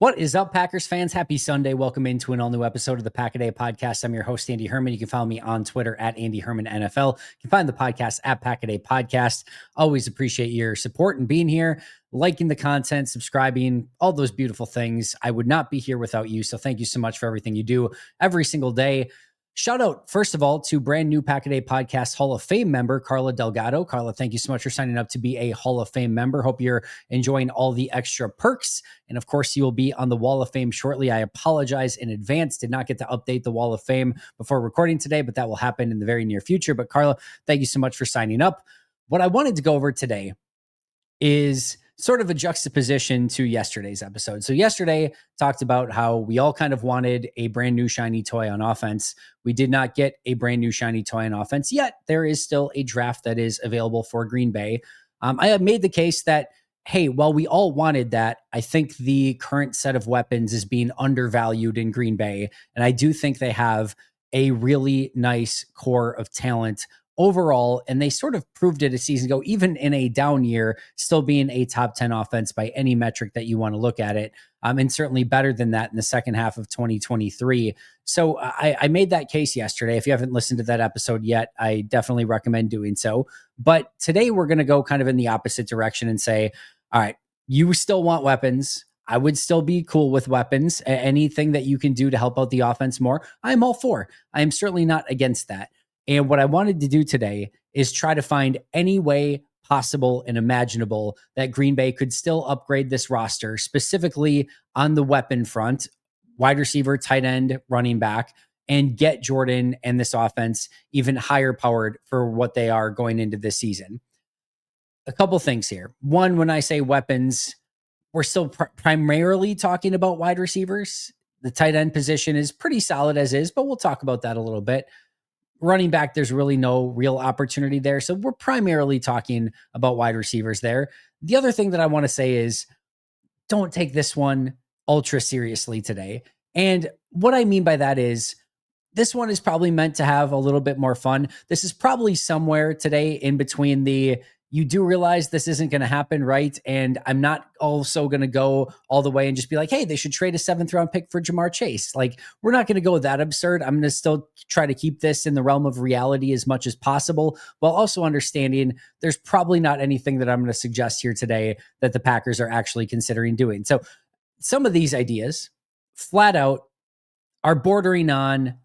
What is up, Packers fans? Happy Sunday. Welcome into an all-new episode of the Pack-A-Day Podcast. I'm your host, Andy Herman. You can follow me on Twitter at Andy Herman NFL. You can find the podcast at Pack-A-Day Podcast. Always appreciate your support and being here, liking the content, subscribing, all those beautiful things. I would not be here without you, so thank you so much for everything you do every single day. Shout out, first of all, to brand new Pack-A-Day Podcast Hall of Fame member, Carla Delgado. Carla, thank you so much for signing up to be a Hall of Fame member. Hope you're enjoying all the extra perks. And of course, you will be on the Wall of Fame shortly. I apologize in advance. Did not get to update the Wall of Fame before recording today, but that will happen in the very near future. But Carla, thank you so much for signing up. What I wanted to go over today is sort of a juxtaposition to yesterday's episode. So yesterday talked about how we all kind of wanted a brand new shiny toy on offense. We did not get a brand new shiny toy on offense, yet there is still a draft that is available for Green Bay. I have made the case that, hey, while we all wanted that, I think the current set of weapons is being undervalued in Green Bay. And I do think they have a really nice core of talent overall, and they sort of proved it a season ago, even in a down year, still being a top 10 offense by any metric that you want to look at it, and certainly better than that in the second half of 2023. So I made that case yesterday. If you haven't listened to that episode yet, I definitely recommend doing so. But today we're going to go kind of in the opposite direction and say, all right, you still want weapons. I would still be cool with weapons. Anything that you can do to help out the offense more, I'm all for. I am certainly not against that. And what I wanted to do today is try to find any way possible and imaginable that Green Bay could still upgrade this roster, specifically on the weapon front, wide receiver, tight end, running back, and get Jordan and this offense even higher powered for what they are going into this season. A couple things here. One, when I say weapons, we're still primarily talking about wide receivers. The tight end position is pretty solid as is, but we'll talk about that a little bit. Running back, there's really no real opportunity there. So we're primarily talking about wide receivers there. The other thing that I want to say is don't take this one ultra seriously today. And what I mean by that is this one is probably meant to have a little bit more fun. This is probably somewhere today in between you do realize this isn't going to happen, right? And I'm not also going to go all the way and just be like, hey, they should trade a 7th round pick for Jamar Chase. Like, we're not going to go that absurd. I'm going to still try to keep this in the realm of reality as much as possible, while also understanding there's probably not anything that I'm going to suggest here today that the Packers are actually considering doing. So some of these ideas flat out are bordering on,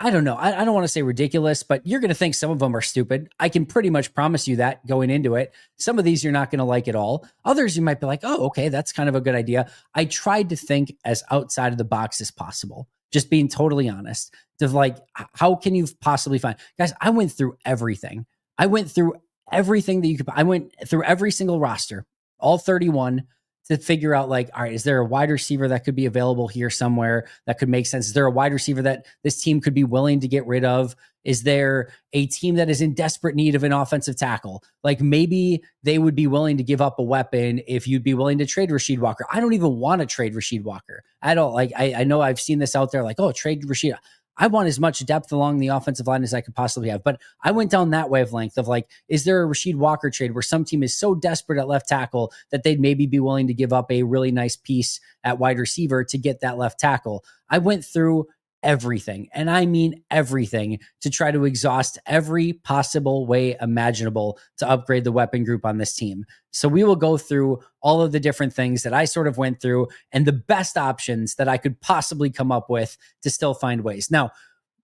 I don't know. I don't want to say ridiculous, but you're going to think some of them are stupid. I can pretty much promise you that going into it. Some of these you're not going to like at all. Others you might be like, oh, okay, that's kind of a good idea. I tried to think as outside of the box as possible, just being totally honest. Of like, how can you possibly find? Guys, I went through everything. I went through everything that you could. I went through every single roster, all 31. To figure out, like, all right, is there a wide receiver that could be available here somewhere that could make sense? Is there a wide receiver that this team could be willing to get rid of? Is there a team that is in desperate need of an offensive tackle? Like, maybe they would be willing to give up a weapon if you'd be willing to trade Rasheed Walker. I don't even want to trade Rasheed Walker. I don't like, I know I've seen this out there like, oh, trade Rasheed. I want as much depth along the offensive line as I could possibly have. But I went down that wavelength of like, is there a Rasheed Walker trade where some team is so desperate at left tackle that they'd maybe be willing to give up a really nice piece at wide receiver to get that left tackle? I went through everything, and I mean everything, to try to exhaust every possible way imaginable to upgrade the weapon group on this team. So we will go through all of the different things that I sort of went through and the best options that I could possibly come up with to still find ways. Now,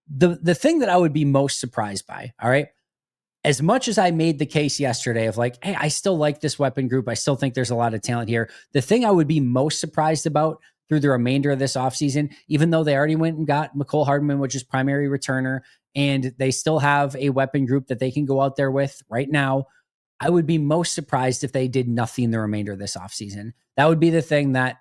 the thing that I would be most surprised by, all right, as much as I made the case yesterday of like, hey, I still like this weapon group, I still think there's a lot of talent here. The thing I would be most surprised about through the remainder of this offseason, even though they already went and got McCole Hardman, which is primary returner, and they still have a weapon group that they can go out there with right now, I would be most surprised if they did nothing the remainder of this offseason. That would be the thing that,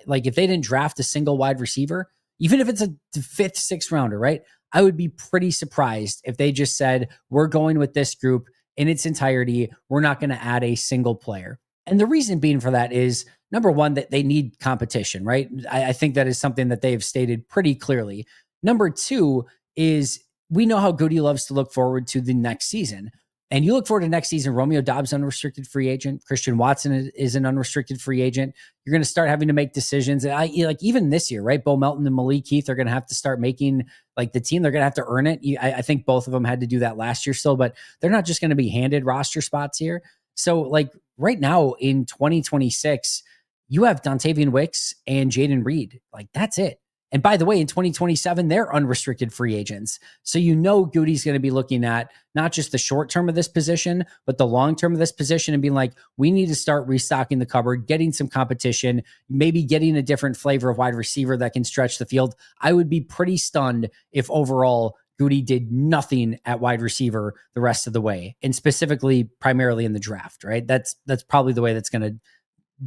like, if they didn't draft a single wide receiver, even if it's a 5th, 6th rounder, right? I would be pretty surprised if they just said, we're going with this group in its entirety. We're not going to add a single player. And the reason being for that is, number one, that they need competition, right? I think that is something that they have stated pretty clearly. Number two is we know how Goody loves to look forward to the next season. And you look forward to next season. Romeo Dobbs, unrestricted free agent. Christian Watson is an unrestricted free agent. You're going to start having to make decisions. And like even this year, right? Bo Melton and Malik Heath are going to have to start making like the team. They're going to have to earn it. I think both of them had to do that last year still, but they're not just going to be handed roster spots here. So like right now in 2026, you have Dontavian Wicks and Jaden Reed. Like that's it. And by the way, in 2027, they're unrestricted free agents. So you know Goody's going to be looking at not just the short term of this position, but the long term of this position and being like, we need to start restocking the cupboard, getting some competition, maybe getting a different flavor of wide receiver that can stretch the field. I would be pretty stunned if overall Goody did nothing at wide receiver the rest of the way, and specifically primarily in the draft, right? That's probably the way that's going to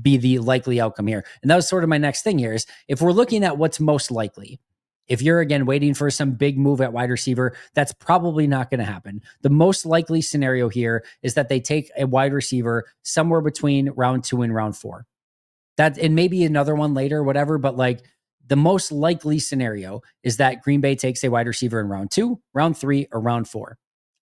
be the likely outcome here. And that was sort of my next thing here is if we're looking at what's most likely, if you're again waiting for some big move at wide receiver, that's probably not going to happen. The most likely scenario here is that they take a wide receiver somewhere between round 2 and round 4. That, and maybe another one later, whatever, but like the most likely scenario is that Green Bay takes a wide receiver in round 2, round 3, or round 4.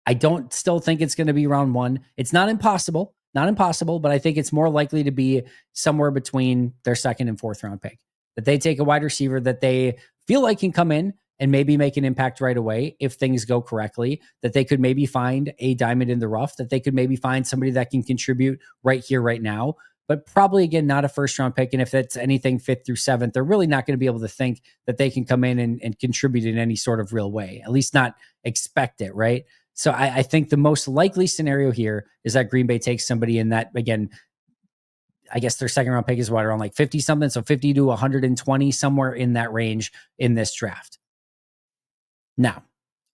I don't still think it's going to be round 1. It's not impossible, but I think it's more likely to be somewhere between their second and fourth round pick. That they take a wide receiver that they feel like can come in and maybe make an impact right away if things go correctly, that they could maybe find a diamond in the rough, that they could maybe find somebody that can contribute right here, right now, but probably, again, not a first round pick. And if it's anything 5th through 7th, they're really not going to be able to think that they can come in and contribute in any sort of real way, at least not expect it, right? So I think the most likely scenario here is that Green Bay takes somebody in that, again, I guess their second round pick is what, around like 50 something. So 50 to 120, somewhere in that range in this draft. Now,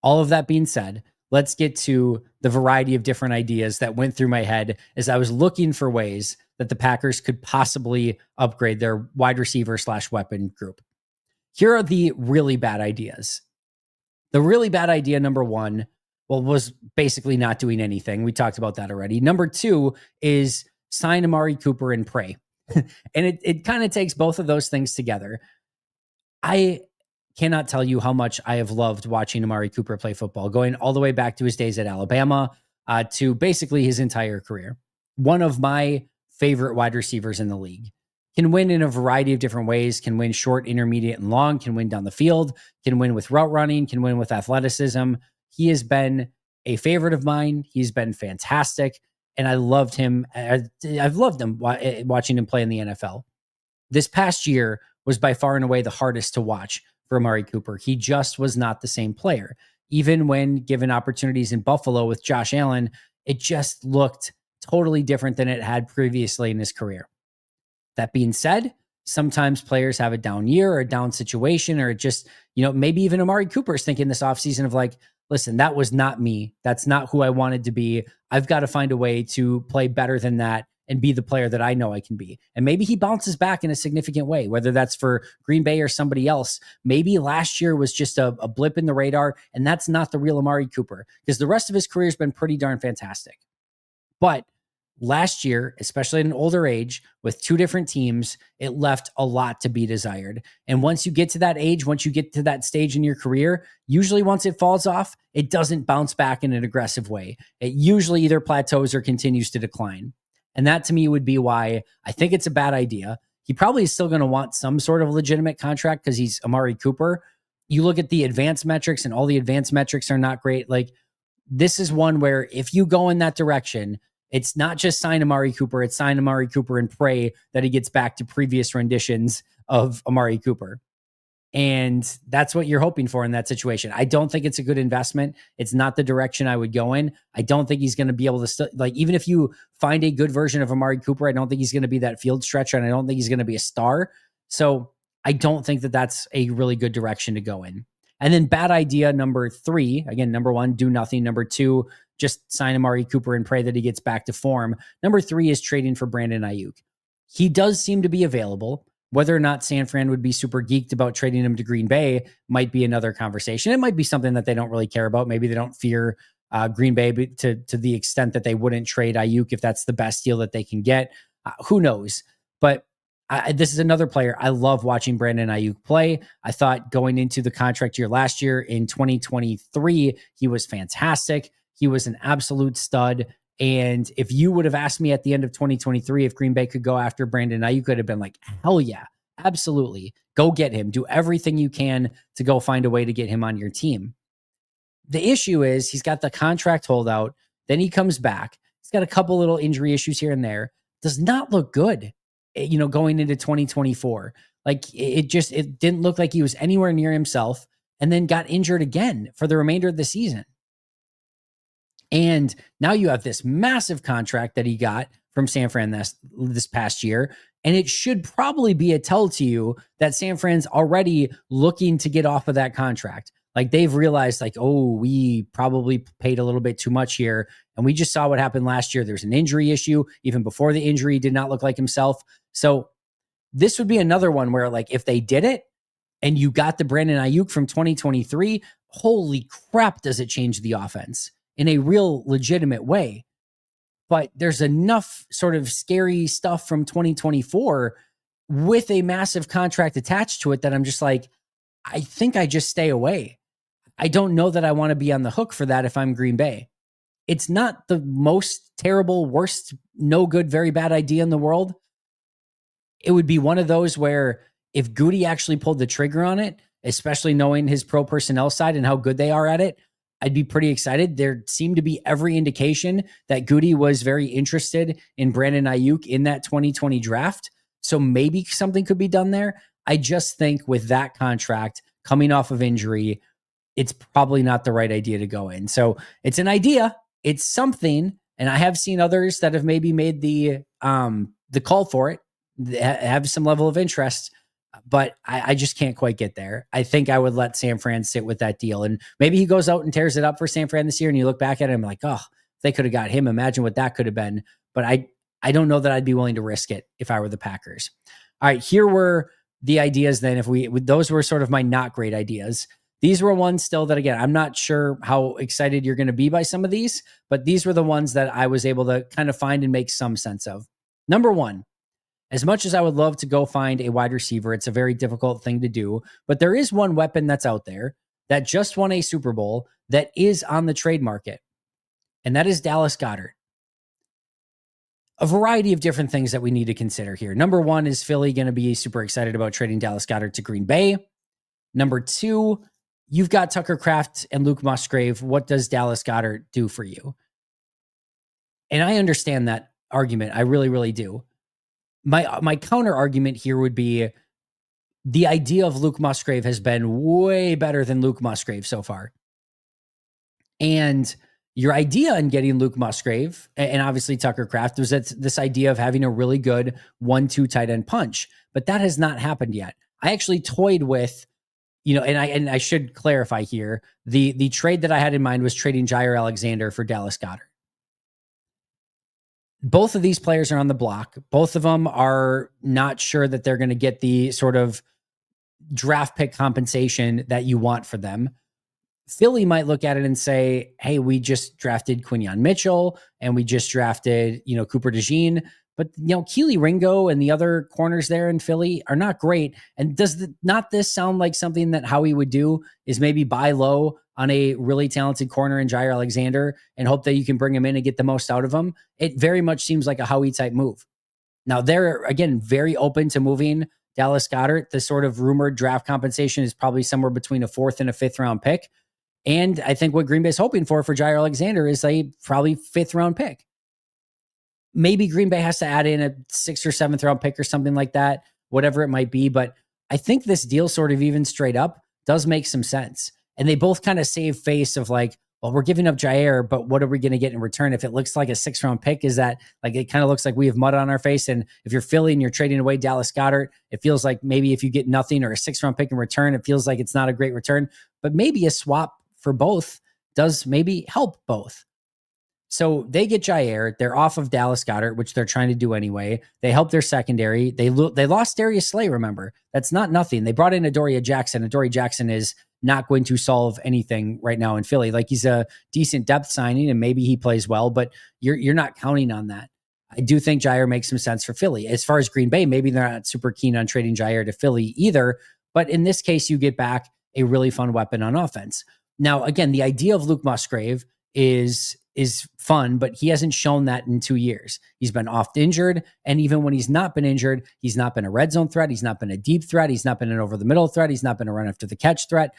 all of that being said, let's get to the variety of different ideas that went through my head as I was looking for ways that the Packers could possibly upgrade their wide receiver / weapon group. Here are the really bad ideas. The really bad idea, number one, was basically not doing anything. We talked about that already. Number 2 is sign Amari Cooper and pray. And it kind of takes both of those things together. I cannot tell you how much I have loved watching Amari Cooper play football, going all the way back to his days at Alabama to basically his entire career. One of my favorite wide receivers in the league. Can win in a variety of different ways, can win short, intermediate, and long, can win down the field, can win with route running, can win with athleticism. He has been a favorite of mine. He's been fantastic. And I loved him. I've loved him watching him play in the NFL. This past year was by far and away the hardest to watch for Amari Cooper. He just was not the same player. Even when given opportunities in Buffalo with Josh Allen, it just looked totally different than it had previously in his career. That being said, sometimes players have a down year or a down situation, or just, maybe even Amari Cooper's thinking this offseason of like, listen, that was not me. That's not who I wanted to be. I've got to find a way to play better than that and be the player that I know I can be. And maybe he bounces back in a significant way, whether that's for Green Bay or somebody else. Maybe last year was just a blip in the radar, and that's not the real Amari Cooper, because the rest of his career has been pretty darn fantastic. But last year, especially at an older age with 2 different teams, it left a lot to be desired. And once you get to that age, once you get to that stage in your career, usually once it falls off, it doesn't bounce back in an aggressive way. It usually either plateaus or continues to decline. And that to me would be why I think it's a bad idea. He probably is still going to want some sort of legitimate contract because he's Amari Cooper. You look at the advanced metrics and all the advanced metrics are not great. Like, this is one where if you go in that direction, it's not just sign Amari Cooper, it's sign Amari Cooper and pray that he gets back to previous renditions of Amari Cooper. And that's what you're hoping for in that situation. I don't think it's a good investment. It's not the direction I would go in. I don't think he's going to be able to even if you find a good version of Amari Cooper, I don't think he's going to be that field stretcher, and I don't think he's going to be a star. So I don't think that that's a really good direction to go in. And then bad idea number 3, again, number 1, do nothing. Number 2, just sign Amari Cooper and pray that he gets back to form. Number 3 is trading for Brandon Ayuk. He does seem to be available. Whether or not San Fran would be super geeked about trading him to Green Bay might be another conversation. It might be something that they don't really care about. Maybe they don't fear Green Bay to the extent that they wouldn't trade Ayuk if that's the best deal that they can get. Who knows? But this is another player. I love watching Brandon Ayuk play. I thought going into the contract year last year in 2023, he was fantastic. He was an absolute stud. And if you would have asked me at the end of 2023 if Green Bay could go after Brandon Ayuk, could have been like, hell yeah, absolutely. Go get him. Do everything you can to go find a way to get him on your team. The issue is he's got the contract holdout. Then he comes back. He's got a couple little injury issues here and there. Does not look good, going into 2024. Like it didn't look like he was anywhere near himself, and then got injured again for the remainder of the season. And now you have this massive contract that he got from San Fran this past year. And it should probably be a tell to you that San Fran's already looking to get off of that contract. Like they've realized like, oh, we probably paid a little bit too much here. And we just saw what happened last year. There's an injury issue. Even before the injury, he did not look like himself. So this would be another one where like if they did it and you got the Brandon Ayuk from 2023, holy crap, does it change the offense in a real legitimate way. But there's enough sort of scary stuff from 2024 with a massive contract attached to it that I'm just like, I think I just stay away. I don't know that I want to be on the hook for that if I'm Green Bay. It's not the most terrible, worst, no good, very bad idea in the world. It would be one of those where if Goody actually pulled the trigger on it, especially knowing his pro personnel side and how good they are at it, I'd be pretty excited. There seemed to be every indication that Goody was very interested in Brandon Ayuk in that 2020 draft. So maybe something could be done there. I just think with that contract coming off of injury, it's probably not the right idea to go in. So it's an idea. It's something. And I have seen others that have maybe made the call for it, have some level of interest. But I just can't quite get there. I think I would let San Fran sit with that deal. And maybe he goes out and tears it up for San Fran this year. And you look back at him like, oh, if they could have got him. Imagine what that could have been. But I don't know that I'd be willing to risk it if I were the Packers. All right, here were the ideas then. Those were sort of my not great ideas. These were ones still that, again, I'm not sure how excited you're going to be by some of these, but these were the ones that I was able to kind of find and make some sense of. Number one, as much as I would love to go find a wide receiver, it's a very difficult thing to do. But there is one weapon that's out there that just won a Super Bowl that is on the trade market, and that is Dallas Goedert. A variety of different things that we need to consider here. Number one, is Philly going to be super excited about trading Dallas Goedert to Green Bay? Number two, you've got Tucker Kraft and Luke Musgrave. What does Dallas Goedert do for you? And I understand that argument. I really, really do. My counter argument here would be the idea of Luke Musgrave has been way better than Luke Musgrave so far. And your idea in getting Luke Musgrave and obviously Tucker Kraft was this idea of having a really good 1-2 tight end punch, but that has not happened yet. I actually toyed with, and I should clarify here, the trade that I had in mind was trading Jair Alexander for Dallas Goedert. Both of these players are on the block. Both of them are not sure that they're going to get the sort of draft pick compensation that you want for them. Philly might look at it and say, hey, we just drafted Quinyon Mitchell and we just drafted, Cooper DeJean. But, Keely Ringo and the other corners there in Philly are not great. And does not this sound like something that Howie would do, is maybe buy low on a really talented corner in Jair Alexander and hope that you can bring him in and get the most out of him? It very much seems like a Howie type move. Now, they're, again, very open to moving Dallas Goedert. The sort of rumored draft compensation is probably somewhere between a 4th and a 5th round pick. And I think what Green Bay is hoping for Jair Alexander is a probably 5th round pick. Maybe Green Bay has to add in a 6th or 7th round pick or something like that, whatever it might be. But I think this deal sort of even straight up does make some sense. And they both kind of save face of like, well, we're giving up Jair, but what are we going to get in return? If it looks like a 6th round pick, is that like, it kind of looks like we have mud on our face. And if you're Philly and you're trading away Dallas Goedert, it feels like maybe if you get nothing or a 6th round pick in return, it feels like it's not a great return, but maybe a swap for both does maybe help both. So they get Jair. They're off of Dallas Goedert, which they're trying to do anyway. They help their secondary. They lost Darius Slay, remember. That's not nothing. They brought in Adoree Jackson. Adoree Jackson is not going to solve anything right now in Philly. Like, he's a decent depth signing and maybe he plays well, but you're not counting on that. I do think Jair makes some sense for Philly. As far as Green Bay, maybe they're not super keen on trading Jair to Philly either. But in this case, you get back a really fun weapon on offense. Now, again, the idea of Luke Musgrave is fun, but he hasn't shown that in 2 years. He's been oft injured, and even when he's not been injured, he's not been a red zone threat, he's not been a deep threat, he's not been an over the middle threat, he's not been a run after the catch threat.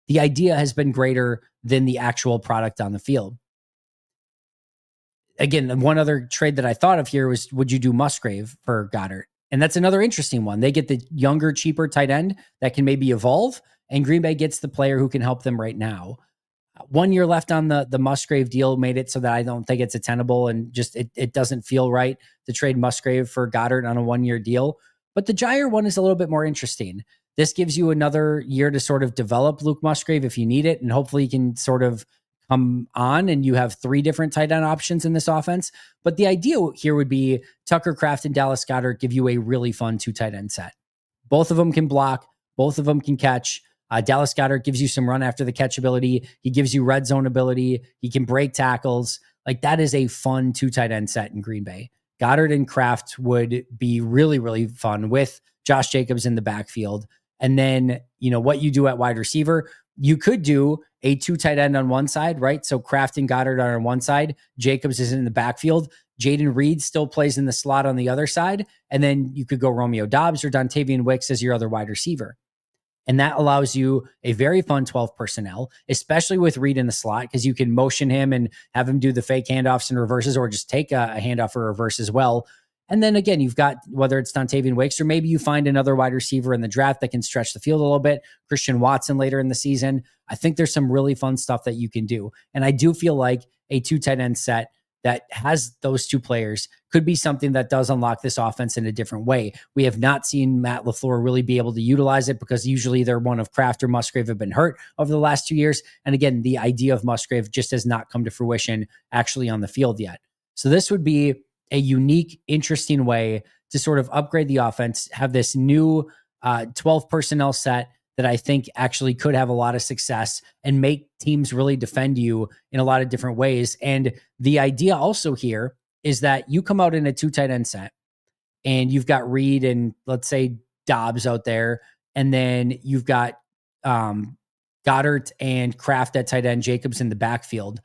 The idea has been greater than the actual product on the field. Again, one other trade that I thought of here was, would you do Musgrave for Goddard? And that's another interesting one. They get the younger, cheaper tight end that can maybe evolve, and Green Bay gets the player who can help them right now. 1 year left on the Musgrave deal made it so that I don't think it's attainable, and just it doesn't feel right to trade Musgrave for Goddard on a 1 year deal. But the Jair one is a little bit more interesting. This gives you another year to sort of develop Luke Musgrave if you need it, and hopefully you can sort of come on and you have 3 different tight end options in this offense. But the idea here would be Tucker Kraft and Dallas Goedert give you a really fun 2 tight end set. Both of them can block, both of them can catch. Dallas Goedert gives you some run after the catch ability. He gives you red zone ability. He can break tackles. Like, that is a fun 2 tight end set in Green Bay. Goddard and Kraft would be really, really fun with Josh Jacobs in the backfield. And then, what you do at wide receiver, you could do a 2 tight end on one side, right? So Kraft and Goddard are on one side. Jacobs is in the backfield. Jaden Reed still plays in the slot on the other side. And then you could go Romeo Doubs or Dontavian Wicks as your other wide receiver. And that allows you a very fun 12 personnel, especially with Reed in the slot, because you can motion him and have him do the fake handoffs and reverses, or just take a handoff or reverse as well. And then again, you've got, whether it's Dontavian Wicks, or maybe you find another wide receiver in the draft that can stretch the field a little bit, Christian Watson later in the season. I think there's some really fun stuff that you can do. And I do feel like a 2 tight end set that has those 2 players could be something that does unlock this offense in a different way. We have not seen Matt LaFleur really be able to utilize it, because usually either one of Kraft or Musgrave have been hurt over the last 2 years. And again, the idea of Musgrave just has not come to fruition actually on the field yet. So this would be a unique, interesting way to sort of upgrade the offense, have this new 12 personnel set that I think actually could have a lot of success and make teams really defend you in a lot of different ways. And the idea also here is that you come out in a 2 tight end set, and you've got Reed and, let's say, Dobbs out there. And then you've got Goddard and Kraft at tight end, Jacobs in the backfield.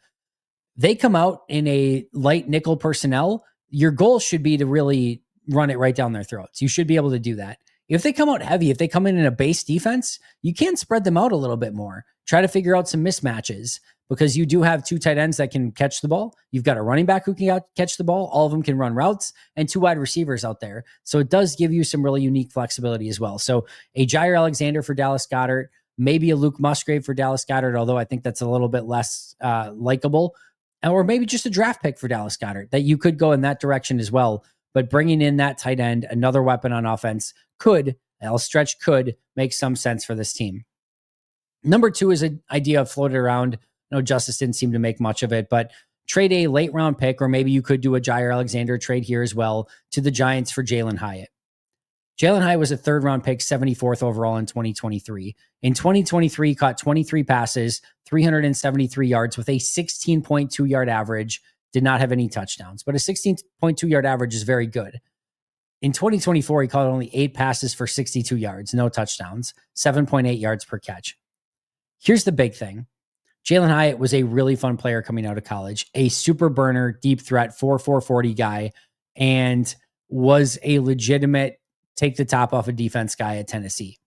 They come out in a light nickel personnel. Your goal should be to really run it right down their throats. You should be able to do that. If they come out heavy, if they come in a base defense, you can spread them out a little bit more. Try to figure out some mismatches, because you do have 2 tight ends that can catch the ball. You've got a running back who can catch the ball. All of them can run routes, and 2 wide receivers out there. So it does give you some really unique flexibility as well. So a Jair Alexander for Dallas Goedert, maybe a Luke Musgrave for Dallas Goedert, although I think that's a little bit less likable. Or maybe just a draft pick for Dallas Goedert, that you could go in that direction as well. But bringing in that tight end, another weapon on offense, could make some sense for this team. Number 2 is an idea I've floated around. No, Justice didn't seem to make much of it, but trade a late round pick, or maybe you could do a Jair Alexander trade here as well, to the Giants for Jalen Hyatt. Jalen Hyatt was a 3rd round pick, 74th overall in 2023. In 2023, he caught 23 passes, 373 yards with a 16.2 yard average. Did not have any touchdowns, but a 16.2 yard average is very good. In 2024, he caught only 8 passes for 62 yards, no touchdowns, 7.8 yards per catch. Here's the big thing. Jalen Hyatt was a really fun player coming out of college, a super burner, deep threat, 4.40 guy, and was a legitimate take the top off a defense guy at Tennessee.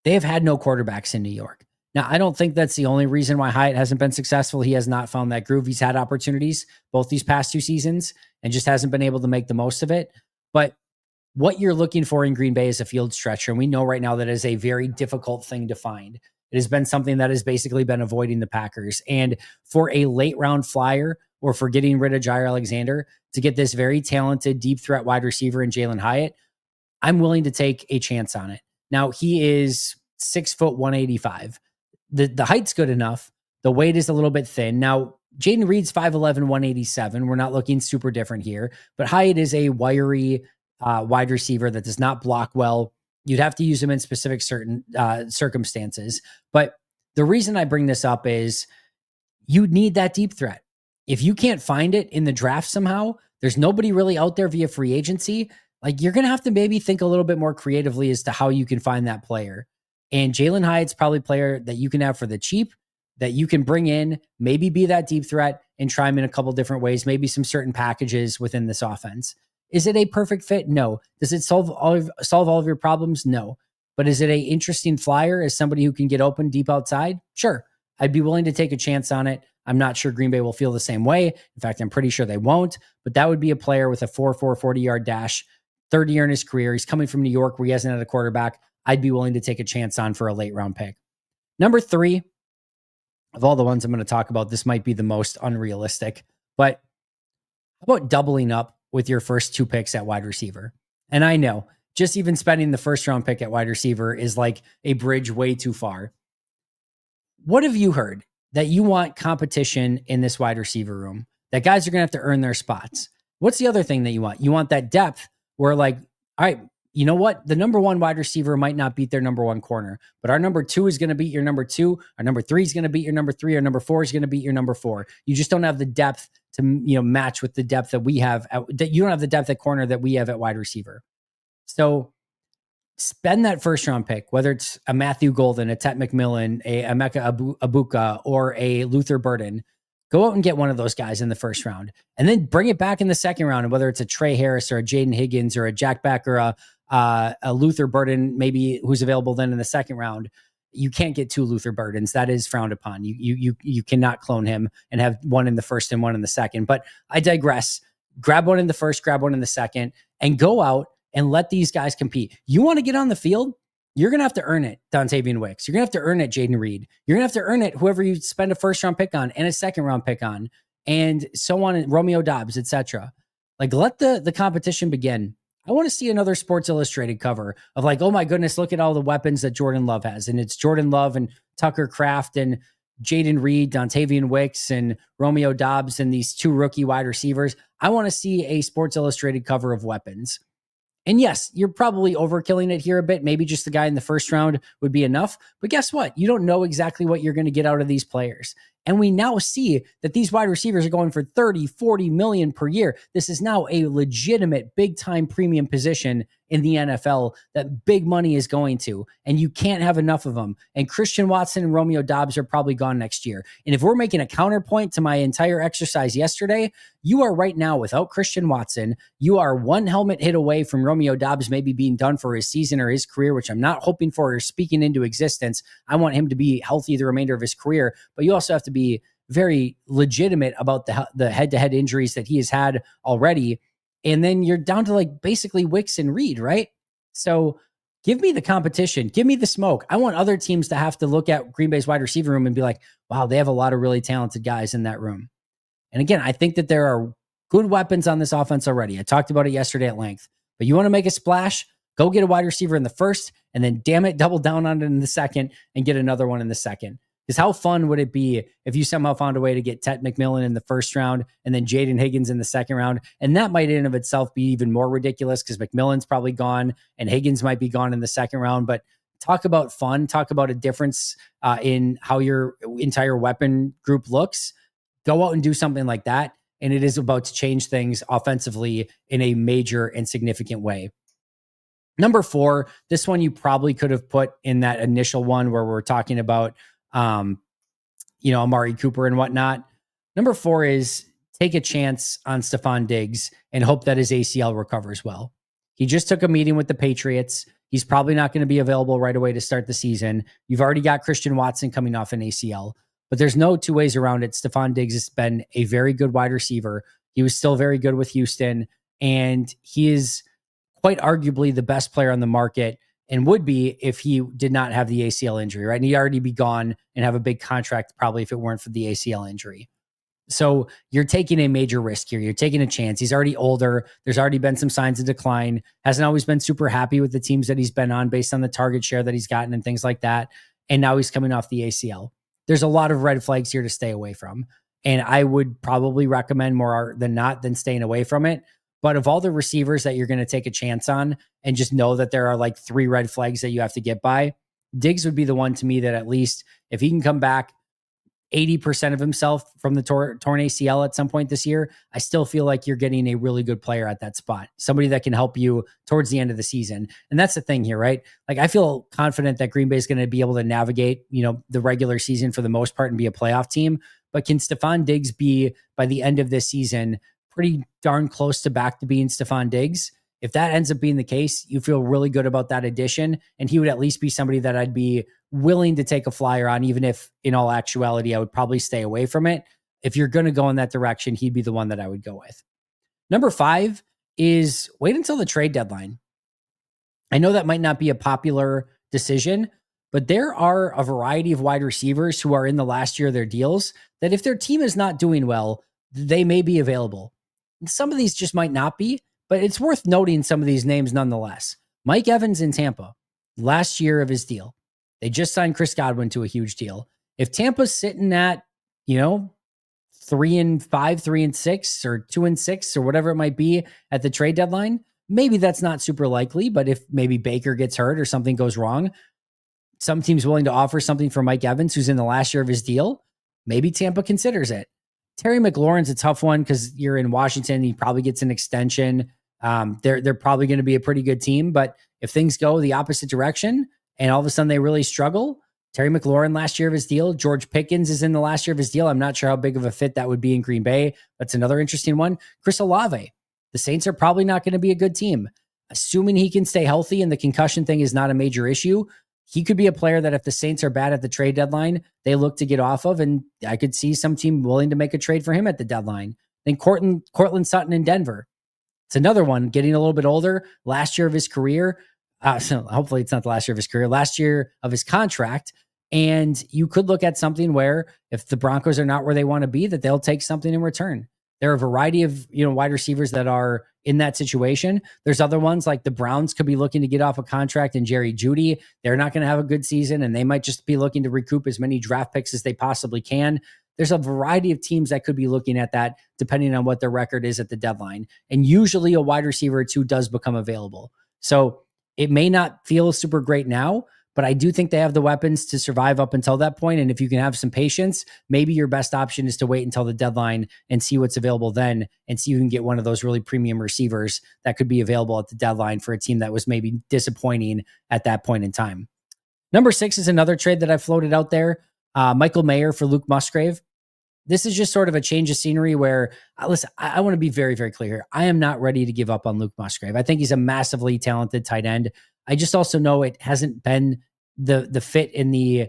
They have had no quarterbacks in New York. Now, I don't think that's the only reason why Hyatt hasn't been successful. He has not found that groove. He's had opportunities both these past 2 seasons and just hasn't been able to make the most of it. But what you're looking for in Green Bay is a field stretcher. And we know right now that is a very difficult thing to find. It has been something that has basically been avoiding the Packers. And for a late round flyer, or for getting rid of Jair Alexander, to get this very talented deep threat wide receiver in Jalen Hyatt, I'm willing to take a chance on it. Now, he is 6 foot 185. The height's good enough. The weight is a little bit thin. Now, Jaden Reed's 5'11", 187. We're not looking super different here, but Hyatt is a wiry wide receiver that does not block well. You'd have to use him in specific certain circumstances. But the reason I bring this up is you need that deep threat. If you can't find it in the draft somehow, there's nobody really out there via free agency. Like, you're going to have to maybe think a little bit more creatively as to how you can find that player. And Jalen Hyatt's probably a player that you can have for the cheap. that you can bring in, maybe be that deep threat and try him in a couple different ways, maybe some certain packages within this offense. Is it a perfect fit? No. Does it solve all of your problems? No. But is it a interesting flyer as somebody who can get open deep outside? Sure. I'd be willing to take a chance on it. I'm not sure Green Bay will feel the same way. In fact, I'm pretty sure they won't, but that would be a player with a 4.4 40-yard dash, third year in his career. He's coming from New York where he hasn't had a quarterback. I'd be willing to take a chance on for a late round pick. Number 3, of all the ones I'm going to talk about, this might be the most unrealistic, but how about doubling up with your first 2 picks at wide receiver? And I know just even spending the first round pick at wide receiver is like a bridge way too far. What have you heard that you want competition in this wide receiver room, that guys are going to have to earn their spots? What's the other thing that you want? You want that depth where, like, all right, you know what? The number 1 wide receiver might not beat their number 1 corner, but our number 2 is going to beat your number 2. Our number 3 is going to beat your number 3. Our number 4 is going to beat your number 4. You just don't have the depth to, match with the depth that we have. You don't have the depth at corner that we have at wide receiver. So spend that first round pick, whether it's a Matthew Golden, a Tet McMillan, a Emeka Abuka, or a Luther Burden. Go out and get one of those guys in the first round, and then bring it back in the second round. And whether it's a Trey Harris or a Jaden Higgins or a Jack Beck or a Luther Burden, maybe who's available then in the second round. You can't get 2 Luther Burdens. That is frowned upon. You cannot clone him and have one in the first and one in the second. But I digress. Grab one in the first, grab one in the second, and go out and let these guys compete. You want to get on the field? You're going to have to earn it, Dontavian Wicks. You're going to have to earn it, Jaden Reed. You're going to have to earn it, whoever you spend a first round pick on and a second round pick on, and so on, Romeo Dobbs, etc. Like, let the competition begin. I want to see another Sports Illustrated cover of, like, oh my goodness, look at all the weapons that Jordan Love has. And it's Jordan Love and Tucker Kraft and Jaden Reed, Dontavian Wicks, and Romeo Dobbs, and these 2 rookie wide receivers. I want to see a Sports Illustrated cover of weapons. And yes, you're probably overkilling it here a bit. Maybe just the guy in the first round would be enough. But guess what? You don't know exactly what you're going to get out of these players. And we now see that these wide receivers are going for 30, 40 million per year. This is now a legitimate big time premium position in the NFL that big money is going to, and you can't have enough of them. And Christian Watson and Romeo Dobbs are probably gone next year. And if we're making a counterpoint to my entire exercise yesterday, you are right now without Christian Watson. You are 1 helmet hit away from Romeo Dobbs maybe being done for his season or his career, which I'm not hoping for or speaking into existence. I want him to be healthy the remainder of his career, but you also have to be very legitimate about the head-to-head injuries that he has had already. And then you're down to, like, basically Wicks and Reed, right? So give me the competition. Give me the smoke. I want other teams to have to look at Green Bay's wide receiver room and be like, wow, they have a lot of really talented guys in that room. And again, I think that there are good weapons on this offense already. I talked about it yesterday at length. But you want to make a splash? Go get a wide receiver in the first, and then, damn it, double down on it in the second and get another one in the second. Because how fun would it be if you somehow found a way to get Tet McMillan in the first round and then Jaden Higgins in the second round? And that might in and of itself be even more ridiculous because McMillan's probably gone and Higgins might be gone in the second round. But talk about fun. Talk about a difference in how your entire weapon group looks. Go out and do something like that. And it is about to change things offensively in a major and significant way. Number 4, this one you probably could have put in that initial one where we're talking about Amari Cooper and whatnot. Number 4 is take a chance on Stephon Diggs and hope that his ACL recovers well. He just took a meeting with the Patriots. He's probably not going to be available right away to start the season. You've already got Christian Watson coming off an ACL, but there's no 2 ways around it. Stephon Diggs has been a very good wide receiver. He was still very good with Houston, and he is quite arguably the best player on the market, and would be if he did not have the ACL injury, right? And he'd already be gone and have a big contract probably if it weren't for the ACL injury. So you're taking a major risk here. You're taking a chance. He's already older. There's already been some signs of decline. Hasn't always been super happy with the teams that he's been on based on the target share that he's gotten and things like that. And now he's coming off the ACL. There's a lot of red flags here to stay away from. And I would probably recommend more than not than staying away from it. But of all the receivers that you're going to take a chance on and just know that there are like 3 red flags that you have to get by, Diggs would be the one to me that at least if he can come back, 80% of himself from the torn ACL at some point this year, I still feel like you're getting a really good player at that spot, somebody that can help you towards the end of the season. And that's the thing here, right? Like, I feel confident that Green Bay is going to be able to navigate, the regular season for the most part and be a playoff team. But can Stephon Diggs be, by the end of this season, pretty darn close to back to being Stephon Diggs? If that ends up being the case, you feel really good about that addition. And he would at least be somebody that I'd be willing to take a flyer on, even if in all actuality, I would probably stay away from it. If you're going to go in that direction, he'd be the one that I would go with. Number 5 is wait until the trade deadline. I know that might not be a popular decision, but there are a variety of wide receivers who are in the last year of their deals that if their team is not doing well, they may be available. Some of these just might not be, but it's worth noting some of these names nonetheless. Mike Evans in Tampa, last year of his deal. They just signed Chris Godwin to a huge deal. If Tampa's sitting at, 3-5, 3-6, or 2-6, or whatever it might be at the trade deadline, maybe that's not super likely. But if maybe Baker gets hurt or something goes wrong, some team's willing to offer something for Mike Evans, who's in the last year of his deal. Maybe Tampa considers it. Terry McLaurin's a tough one because you're in Washington. He probably gets an extension. They're probably going to be a pretty good team. But if things go the opposite direction and all of a sudden they really struggle, Terry McLaurin last year of his deal. George Pickens is in the last year of his deal. I'm not sure how big of a fit that would be in Green Bay. That's another interesting one. Chris Olave. The Saints are probably not going to be a good team. Assuming he can stay healthy and the concussion thing is not a major issue, he could be a player that if the Saints are bad at the trade deadline, they look to get off of, and I could see some team willing to make a trade for him at the deadline. Then Cortland Sutton in Denver. It's another one, getting a little bit older, last year of his career. So hopefully it's not the last year of his career, last year of his contract. And you could look at something where if the Broncos are not where they want to be, that they'll take something in return. There are a variety of, wide receivers that are in that situation. There's other ones like the Browns could be looking to get off a contract, and Jerry Jeudy, they're not going to have a good season and they might just be looking to recoup as many draft picks as they possibly can. There's a variety of teams that could be looking at that depending on what their record is at the deadline. And usually a wide receiver or two does become available. So it may not feel super great now, but I do think they have the weapons to survive up until that point. And if you can have some patience, maybe your best option is to wait until the deadline and see what's available then and see if you can get one of those really premium receivers that could be available at the deadline for a team that was maybe disappointing at that point in time. Number 6 is another trade that I floated out there. Michael Mayer for Luke Musgrave. This is just sort of a change of scenery where, listen, I want to be very, very clear here. I am not ready to give up on Luke Musgrave. I think he's a massively talented tight end. I just also know it hasn't been the fit in the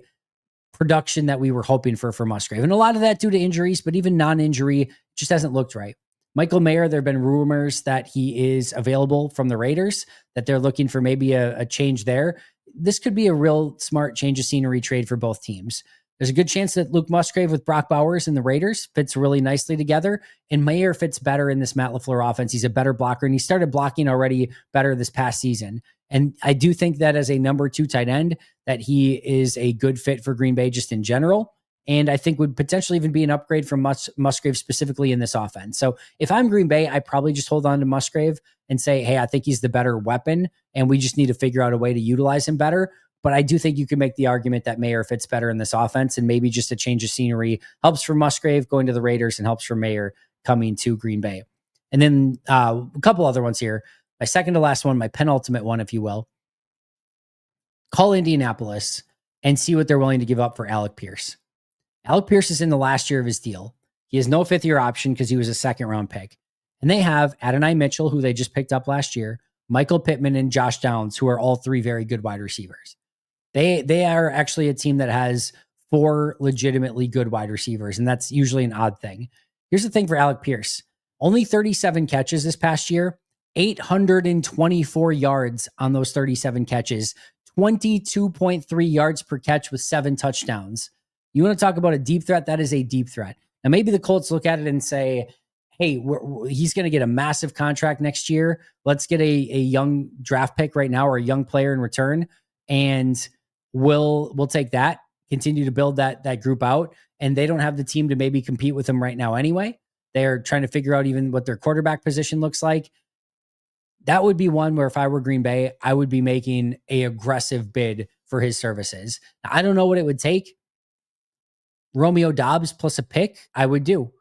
production that we were hoping for Musgrave. And a lot of that due to injuries, but even non-injury just hasn't looked right. Michael Mayer, there have been rumors that he is available from the Raiders, that they're looking for maybe a change there. This could be a real smart change of scenery trade for both teams. There's a good chance that Luke Musgrave with Brock Bowers and the Raiders fits really nicely together, and Mayer fits better in this Matt LaFleur offense. He's a better blocker, and he started blocking already better this past season. And I do think that as a number 2 tight end, that he is a good fit for Green Bay just in general. And I think would potentially even be an upgrade from Musgrave specifically in this offense. So if I'm Green Bay, I probably just hold on to Musgrave and say, hey, I think he's the better weapon, and we just need to figure out a way to utilize him better. But I do think you can make the argument that Mayer fits better in this offense, and maybe just a change of scenery helps for Musgrave going to the Raiders and helps for Mayer coming to Green Bay. And then a couple other ones here. My second to last one, my penultimate one, if you will. Call Indianapolis and see what they're willing to give up for Alec Pierce. Alec Pierce is in the last year of his deal. He has no 5th-year option because he was a 2nd-round pick. And they have Adonai Mitchell, who they just picked up last year, Michael Pittman, and Josh Downs, who are all 3 very good wide receivers. They are actually a team that has 4 legitimately good wide receivers, and that's usually an odd thing. Here's the thing for Alec Pierce. Only 37 catches this past year, 824 yards on those 37 catches, 22.3 yards per catch with 7 touchdowns. You want to talk about a deep threat? That is a deep threat. Now, maybe the Colts look at it and say, hey, he's going to get a massive contract next year. Let's get a young draft pick right now or a young player in return, and we'll take that, continue to build that group out. And they don't have the team to maybe compete with them right now anyway. They're trying to figure out even what their quarterback position looks like. That would be one where if I were Green Bay, I would be making a aggressive bid for his services. Now, I don't know what it would take. Romeo Dobbs plus a pick, I would do.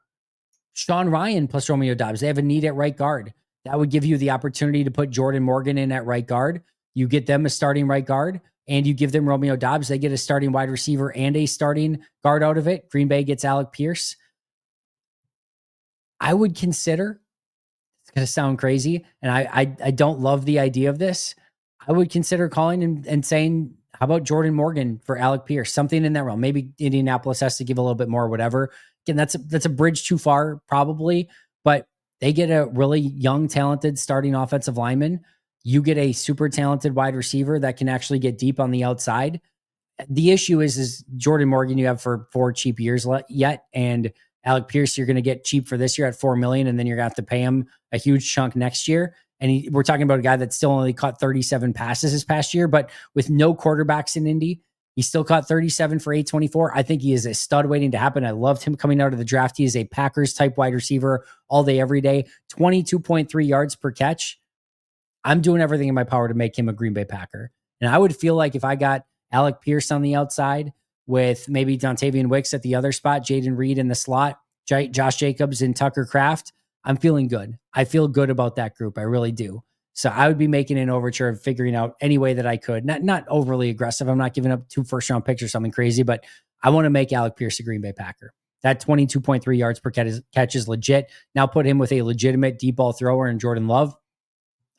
Sean Ryan plus Romeo Dobbs. They have a need at right guard. That would give you the opportunity to put Jordan Morgan in at right guard. You get them a starting right guard, and you give them Romeo Dobbs. They get a starting wide receiver and a starting guard out of it. Green Bay gets Alec Pierce. I would consider, it's going to sound crazy, and I don't love the idea of this. I would consider calling and saying, how about Jordan Morgan for Alec Pierce? Something in that realm. Maybe Indianapolis has to give a little bit more, whatever. Again, that's a bridge too far, probably, but they get a really young, talented starting offensive lineman. You get a super talented wide receiver that can actually get deep on the outside. The issue is Jordan Morgan you have for 4 cheap years yet, and Alec Pierce you're going to get cheap for this year at $4 million, and then you're going to have to pay him a huge chunk next year. And we're talking about a guy that still only caught 37 passes this past year, but with no quarterbacks in Indy, he still caught 37 for 824. I think he is a stud waiting to happen. I loved him coming out of the draft. He is a Packers type wide receiver all day, every day. 22.3 yards per catch. I'm doing everything in my power to make him a Green Bay Packer. And I would feel like if I got Alec Pierce on the outside with maybe Dontavian Wicks at the other spot, Jaden Reed in the slot, Josh Jacobs and Tucker Kraft, I'm feeling good. I feel good about that group. I really do. So I would be making an overture of figuring out any way that I could. Not overly aggressive. I'm not giving up 2 first-round picks or something crazy, but I want to make Alec Pierce a Green Bay Packer. That 22.3 yards per catch is legit. Now put him with a legitimate deep ball thrower in Jordan Love.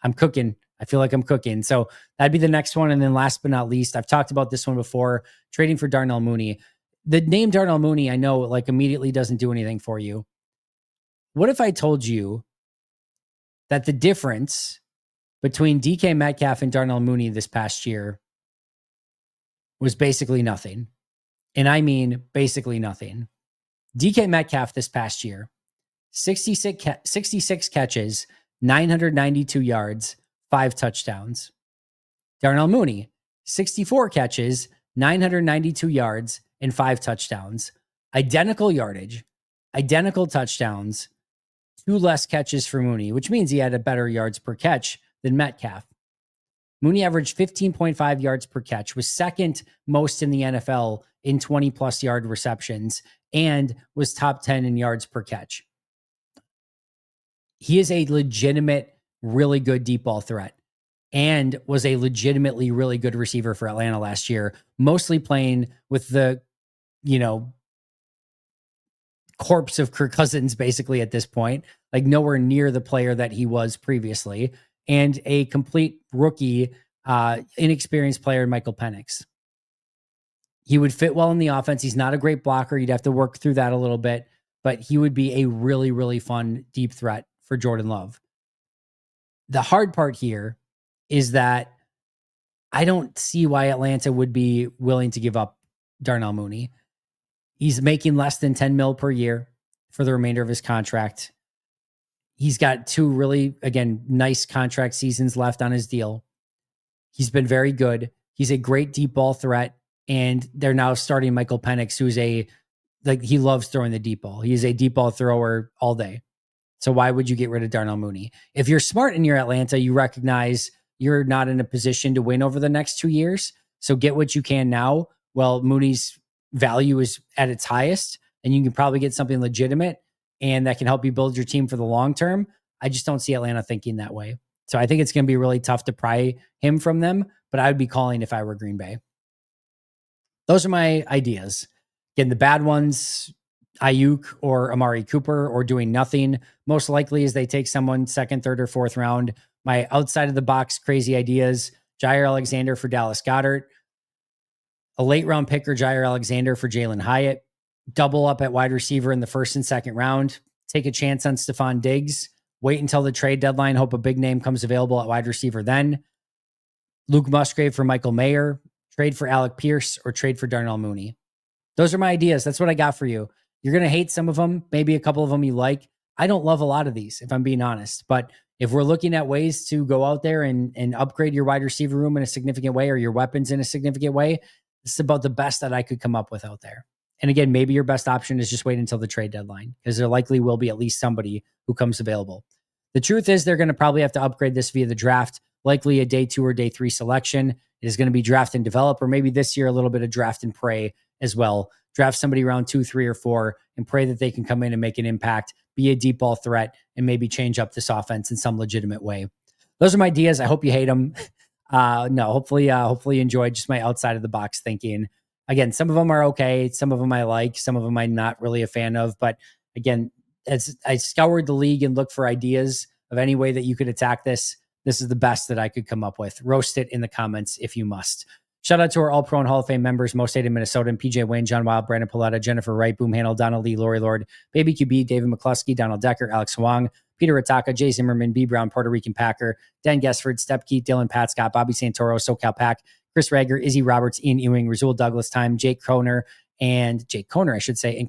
I'm cooking. I feel like I'm cooking. So that'd be the next one. And then last but not least, I've talked about this one before, trading for Darnell Mooney. The name Darnell Mooney, I know like immediately doesn't do anything for you. What if I told you that the difference between DK Metcalf and Darnell Mooney this past year was basically nothing? And I mean basically nothing. DK Metcalf this past year, 66 catches, 992 yards, 5 touchdowns. Darnell Mooney, 64 catches, 992 yards, and 5 touchdowns. Identical yardage, identical touchdowns, 2 less catches for Mooney, which means he had a better yards per catch than Metcalf. Mooney averaged 15.5 yards per catch, was second most in the NFL in 20-plus yard receptions, and was top 10 in yards per catch. He is a legitimate, really good deep ball threat and was a legitimately really good receiver for Atlanta last year, mostly playing with the, corpse of Kirk Cousins basically at this point, like nowhere near the player that he was previously, and a complete rookie, inexperienced player, Michael Penix. He would fit well in the offense. He's not a great blocker. You'd have to work through that a little bit, but he would be a really, really fun deep threat for Jordan Love. The hard part here is that I don't see why Atlanta would be willing to give up Darnell Mooney. He's making less than $10 million per year for the remainder of his contract. He's got 2 really, again, nice contract seasons left on his deal. He's been very good. He's a great deep ball threat. And they're now starting Michael Penix, who's he loves throwing the deep ball. He's a deep ball thrower all day. So why would you get rid of Darnell Mooney? If you're smart and you're Atlanta, you recognize you're not in a position to win over the next 2 years. So get what you can now. Well, Mooney's value is at its highest, and you can probably get something legitimate and that can help you build your team for the long term. I just don't see Atlanta thinking that way. So I think it's going to be really tough to pry him from them, but I would be calling if I were Green Bay. Those are my ideas. Again, the bad ones, Ayuk or Amari Cooper, or doing nothing. Most likely is they take someone 2nd, 3rd, or 4th round. My outside of the box crazy ideas, Jair Alexander for Dallas Goedert, a late round picker, Jair Alexander for Jalen Hyatt, double up at wide receiver in the 1st and 2nd round, take a chance on Stephon Diggs, wait until the trade deadline, hope a big name comes available at wide receiver then. Luke Musgrave for Michael Mayer, trade for Alec Pierce, or trade for Darnell Mooney. Those are my ideas. That's what I got for you. You're going to hate some of them. Maybe a couple of them you like. I don't love a lot of these, if I'm being honest. But if we're looking at ways to go out there and upgrade your wide receiver room in a significant way, or your weapons in a significant way, this is about the best that I could come up with out there. And again, maybe your best option is just wait until the trade deadline, because there likely will be at least somebody who comes available. The truth is they're going to probably have to upgrade this via the draft, likely a day 2 or day 3 selection. It is going to be draft and develop, or maybe this year a little bit of draft and pray as well, draft somebody around 2, 3, or 4, and pray that they can come in and make an impact, be a deep ball threat, and maybe change up this offense in some legitimate way. Those are my ideas. I hope you hate them. No, hopefully you enjoyed just my outside of the box thinking. Again, some of them are okay. Some of them I like. Some of them I'm not really a fan of. But again, as I scoured the league and looked for ideas of any way that you could attack this, this is the best that I could come up with. Roast it in the comments if you must. Shout out to our All-Pro and Hall of Fame members, Most Hated Minnesota, PJ Wayne, John Wild, Brandon Paletta, Jennifer Wright, Boom Handle, Donald Lee, Lori Lord, Baby QB, David McCluskey, Donald Decker, Alex Huang, Peter Ataka, Jay Zimmerman, B. Brown, Puerto Rican Packer, Dan Gessford, Step Keith, Dylan Pat Scott, Bobby Santoro, SoCal Pack, Chris Rager, Izzy Roberts, Ian Ewing, Razul Douglas Time, Jake Conner, and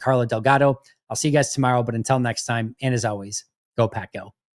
Carla Delgado. I'll see you guys tomorrow, but until next time, and as always, go Pack Go.